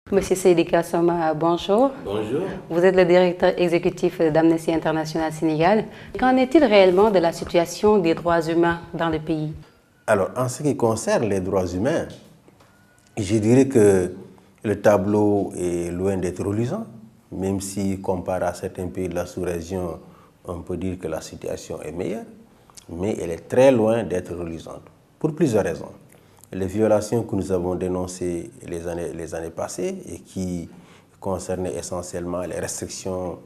Monsieur Seydi Gassama, bonjour. Bonjour. Vous êtes le directeur exécutif d'Amnesty International Sénégal. Qu'en est-il réellement de la situation des droits humains dans le pays? Alors, en ce qui concerne les droits humains, je dirais que le tableau est loin d'être reluisant, même si, comparé à certains pays de la sous-région, on peut dire que la situation est meilleure, mais elle est très loin d'être reluisante, pour plusieurs raisons. Les violations que nous avons dénoncées les années passées et qui concernaient essentiellement les restrictions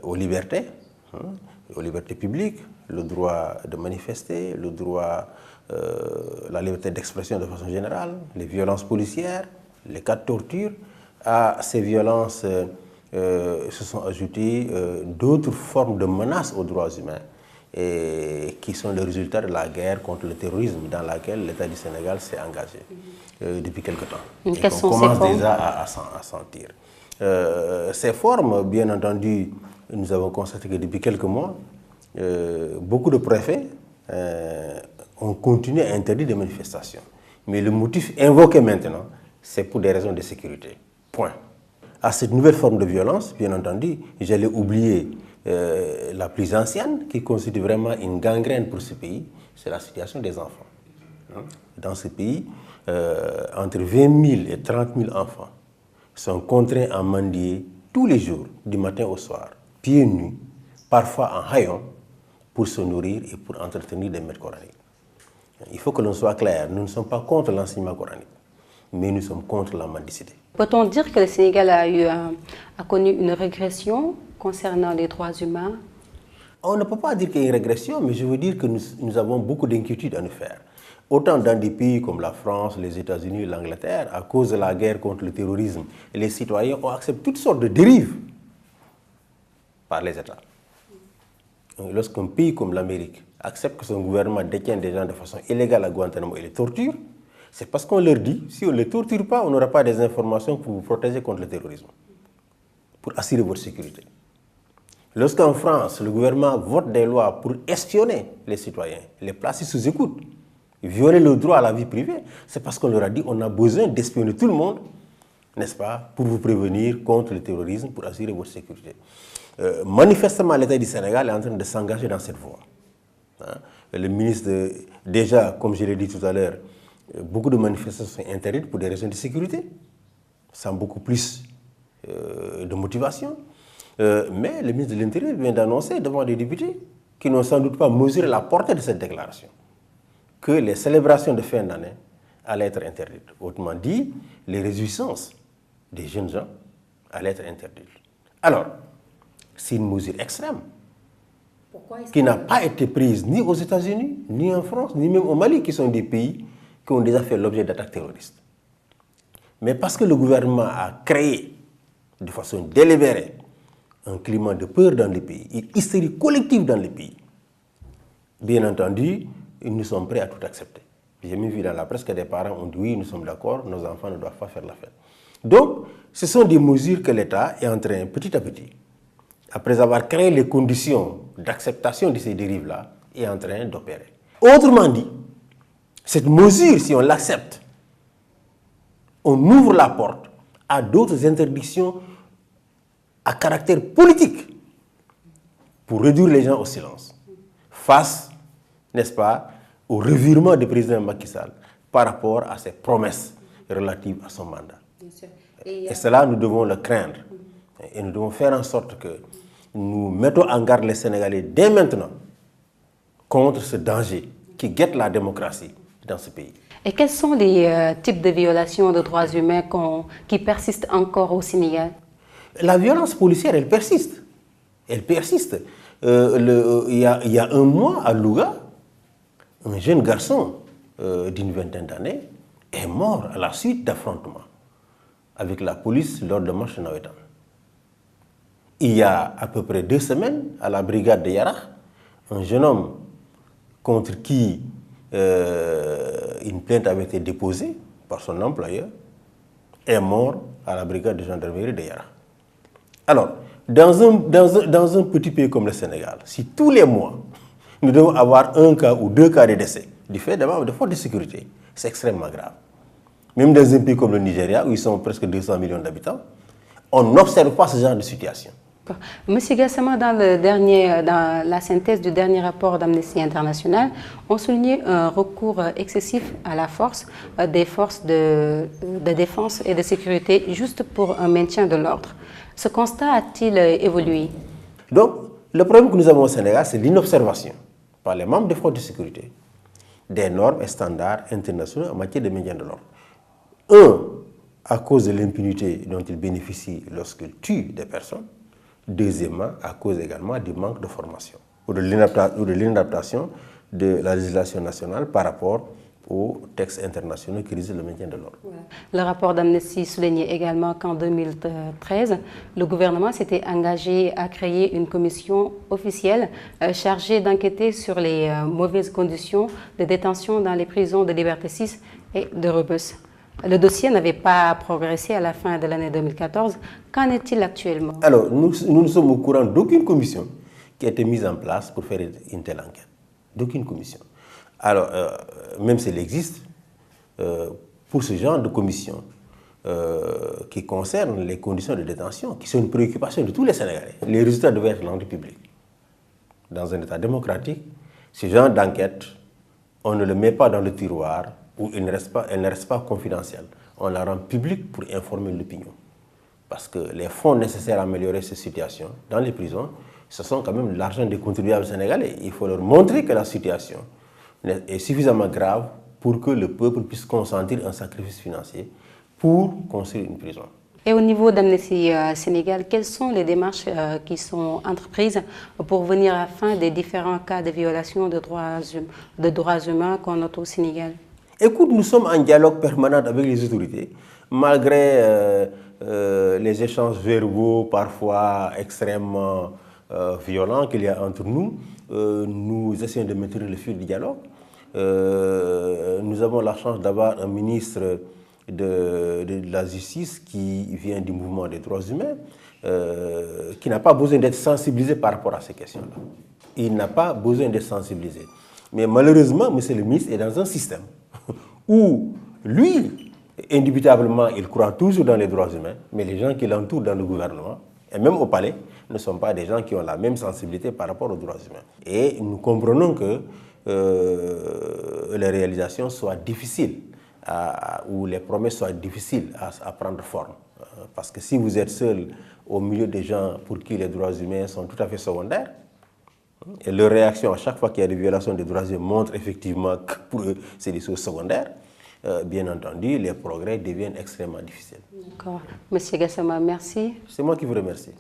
aux libertés publiques, le droit de manifester, le droit, la liberté d'expression de façon générale, les violences policières, les cas de torture. À ces violences se sont ajoutées d'autres formes de menaces aux droits humains et qui sont le résultat de la guerre contre le terrorisme dans laquelle l'État du Sénégal s'est engagé depuis quelque temps. Et qu'on commence déjà à sentir. Ces formes, bien entendu, nous avons constaté que depuis quelques mois, beaucoup de préfets ont continué à interdire des manifestations. Mais le motif invoqué maintenant, c'est pour des raisons de sécurité. Point. À cette nouvelle forme de violence, bien entendu, j'allais oublier la plus ancienne, qui constitue vraiment une gangrène pour ce pays, c'est la situation des enfants. Dans ce pays, entre 20 000 et 30 000 enfants sont contraints à mendier tous les jours, du matin au soir, pieds nus, parfois en haillons, pour se nourrir et pour entretenir des maîtres coraniques. Il faut que l'on soit clair, nous ne sommes pas contre l'enseignement coranique, mais nous sommes contre la mendicité. Peut-on dire que le Sénégal a connu une régression concernant les droits humains? On ne peut pas dire qu'il y a une régression, mais je veux dire que nous avons beaucoup d'inquiétudes à nous faire. Autant dans des pays comme la France, les États-Unis, l'Angleterre, à cause de la guerre contre le terrorisme, les citoyens ont accepté toutes sortes de dérives par les États. Lorsqu'un pays comme l'Amérique accepte que son gouvernement détient des gens de façon illégale à Guantanamo et les torture, c'est parce qu'on leur dit, si on ne les torture pas, on n'aura pas des informations pour vous protéger contre le terrorisme, pour assurer votre sécurité. Lorsqu'en France, le gouvernement vote des lois pour espionner les citoyens, les placer sous écoute, violer le droit à la vie privée, c'est parce qu'on leur a dit on a besoin d'espionner tout le monde, n'est-ce pas, pour vous prévenir contre le terrorisme, pour assurer votre sécurité. Manifestement, l'État du Sénégal est en train de s'engager dans cette voie. Le ministre, déjà, comme je l'ai dit tout à l'heure, beaucoup de manifestations sont interdites pour des raisons de sécurité, sans beaucoup plus de motivation. Mais le ministre de l'Intérieur vient d'annoncer devant des députés qui n'ont sans doute pas mesuré la portée de cette déclaration, que les célébrations de fin d'année allaient être interdites. Autrement dit, les réjouissances des jeunes gens allaient être interdites. Alors, c'est une mesure extrême qui n'a pas été prise ni aux États-Unis, ni en France, ni même au Mali, qui sont des pays qui ont déjà fait l'objet d'attaques terroristes. Mais parce que le gouvernement a créé de façon délibérée un climat de peur dans les pays, une hystérie collective dans les pays, bien entendu, nous sommes prêts à tout accepter. J'ai même vu dans la presse que des parents ont dit oui, nous sommes d'accord, nos enfants ne doivent pas faire la fête. Donc, ce sont des mesures que l'État est en train, petit à petit, après avoir créé les conditions d'acceptation de ces dérives-là, est en train d'opérer. Autrement dit, cette mesure, si on l'accepte, on ouvre la porte à d'autres interdictions à caractère politique pour réduire les gens au silence face, n'est-ce pas, au revirement du président Macky Sall par rapport à ses promesses relatives à son mandat. Et cela, nous devons le craindre. Et nous devons faire en sorte que nous mettons en garde les Sénégalais dès maintenant contre ce danger qui guette la démocratie dans ce pays. Et quels sont les types de violations de droits humains qui persistent encore au Sénégal? La violence policière, elle persiste. Elle persiste. Il y a un mois, à Louga, un jeune garçon d'une vingtaine d'années est mort à la suite d'affrontements avec la police lors de marches navétanes. Il y a à peu près 2 semaines, à la brigade de Yarakh, un jeune homme contre qui une plainte avait été déposée par son employeur est mort à la brigade de gendarmerie de Yarakh. Alors, dans un petit pays comme le Sénégal, si tous les mois, nous devons avoir 1 cas ou 2 cas de décès, du fait d'abord de faute de sécurité, c'est extrêmement grave. Même dans un pays comme le Nigeria, où ils sont presque 200 millions d'habitants, on n'observe pas ce genre de situation. Monsieur Gassama, dans la synthèse du dernier rapport d'Amnesty International, on soulignait un recours excessif à la force des forces de défense et de sécurité juste pour un maintien de l'ordre. Ce constat a-t-il évolué? Donc, le problème que nous avons au Sénégal, c'est l'inobservation par les membres des forces de sécurité des normes et standards internationaux en matière de maintien de l'ordre. À cause de l'impunité dont ils bénéficient lorsqu'ils tuent des personnes. Deuxièmement, à cause également du manque de formation ou de l'inadaptation de la législation nationale par rapport aux textes internationaux qui régissent le maintien de l'ordre. Le rapport d'Amnesty soulignait également qu'en 2013, le gouvernement s'était engagé à créer une commission officielle chargée d'enquêter sur les mauvaises conditions de détention dans les prisons de Liberté 6 et de Rebeuss. Le dossier n'avait pas progressé à la fin de l'année 2014. Qu'en est-il actuellement? Alors, nous ne sommes au courant d'aucune commission qui a été mise en place pour faire une telle enquête. D'aucune commission. Alors, même s'il existe, pour ce genre de commission qui concerne les conditions de détention, qui sont une préoccupation de tous les Sénégalais, les résultats devaient être rendus publics. Dans un État démocratique, ce genre d'enquête, on ne le met pas dans le tiroir où elle ne reste pas confidentielle. On la rend publique pour informer l'opinion. Parce que les fonds nécessaires à améliorer ces situations dans les prisons, ce sont quand même l'argent des contribuables sénégalais. Il faut leur montrer que la situation est suffisamment grave pour que le peuple puisse consentir un sacrifice financier pour construire une prison. Et au niveau d'Amnesty Sénégal, quelles sont les démarches qui sont entreprises pour venir à fin des différents cas de violation de droits humains qu'on note au Sénégal? Écoute, nous sommes en dialogue permanent avec les autorités, malgré les échanges verbaux parfois extrêmement violents qu'il y a entre nous. Nous essayons de maintenir le fil du dialogue. Nous avons la chance d'avoir un ministre de la Justice qui vient du mouvement des droits humains, qui n'a pas besoin d'être sensibilisé par rapport à ces questions-là. Il n'a pas besoin d'être sensibilisé. Mais malheureusement, monsieur le ministre est dans un système où lui, indubitablement, il croit toujours dans les droits humains, mais les gens qui l'entourent dans le gouvernement, et même au palais, ne sont pas des gens qui ont la même sensibilité par rapport aux droits humains. Et nous comprenons que les réalisations soient difficiles, ou les promesses soient difficiles à prendre forme. Parce que si vous êtes seul au milieu des gens pour qui les droits humains sont tout à fait secondaires, et leur réaction à chaque fois qu'il y a des violations des droits humains montre effectivement que pour eux, c'est des choses secondaires. Bien entendu, les progrès deviennent extrêmement difficiles. D'accord. Monsieur Gassama, merci. C'est moi qui vous remercie.